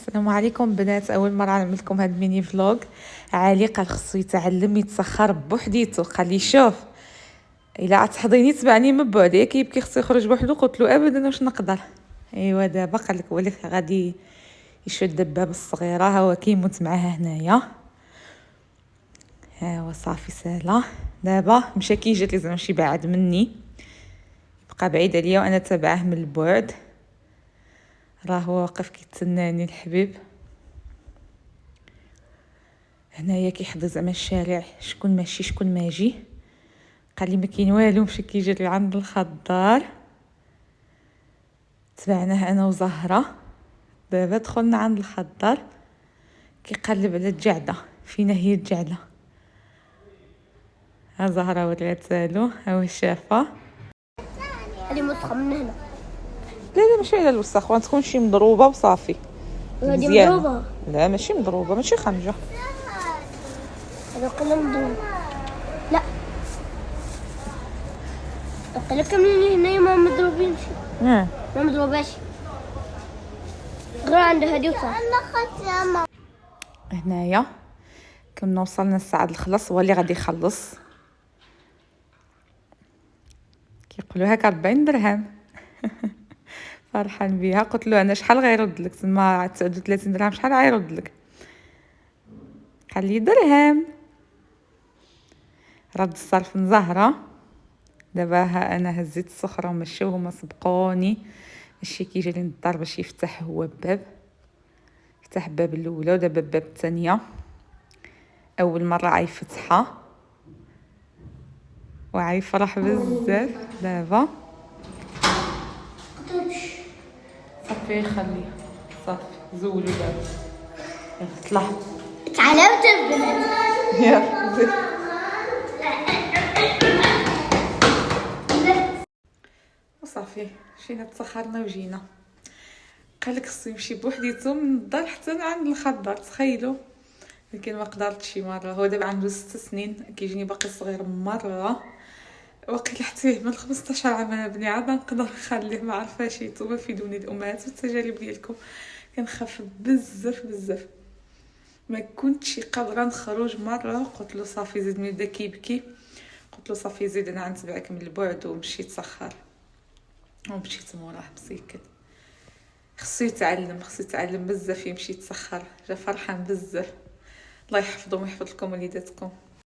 السلام عليكم بنات. اول مره نعمل لكم هذا الميني فلوغ. علي قال خصو يتعلم يتسخر بوحديتو، قال لي شوف الا تحضيني تبعني من بعد كيبكي خصو يخرج بوحدو. قلت له ابدا واش نقدر. ايوا دابا قال لك ولي غادي يشد الدبابه الصغيره، ها هو كيموت معاها هنايا. ها هو صافي سالا. دابا مشى كي جات لي زعما شي بعد مني، بقى بعيد عليا وانا تابعه من البعد. راه هو واقف كيتسناني الحبيب. هنايا كيحضر زعما الشارع شكون ماشي شكون ماجي. قال لي ما كاين والو، مشى كيجي لي عند الخضار. تبعناه انا وزهره. دابا دخلنا عند الخضار كيقلب على الجعده. فينا هي الجعده؟ ها زهره وراتالو، ها هو شافه. هذه مسخه من هنا. لا ماشي على الوسخ، غتكون شي مضروبه وصافي. هذه مزيانة. مضروبه. لا ماشي مضروبه، ماشي خمجه. هذا قلم مضروب. لا القلم كاملين هنا ما مضروبينش. ما مضروباش غير عند هذه وصافي. هنايا كنا وصلنا لسعد الخلص، هو اللي غادي يخلص. كيقولوا هكا 40 درهم. فرحان بيها. قلت له انا شحال غيرد لك؟ تما 39 درهم شحال غيرد لك؟ قال لي درهم. رد الصرف من زهره. دابا ها انا هزيت الصخره ومشاو هما سبقوني. ماشي كيجي لي للدار باش يفتح هو الباب. فتح الباب الاولى ودابا الباب الثانيه. اول مره عيفتحها وعيفرح بزاف. دابا صافي خليه صافي زولوا دابا. طلع تعلمت البنات. يلا زيد. وصافي مشينا تسخرنا وجينا. قالك خصو يمشي بوحديتو من الدار حتى عند الخضار. تخيلوا، لكن ما قدرتش مره. هو دابا عنده 6 سنين، كيجيني باقي صغير مره. وقيل حتى يعمل 15 عام انا بني عاد نقدر نخليه. ما عرفاش نتوما فيدوني الامهات والتجارب ديالكم. كنخاف بزاف. ما كنتش قادره نخرج مره. قلت له صافي زيد من بدا كيبكي. قلت له صافي زيد انا غنتبعك من البعد. ومشيت سخر ومشيت موراه مسكين. خصو يتعلم بزاف، يمشي يتسخر. جا فرحان بزاف. الله يحفظهم ويحفظ لكم وليداتكم.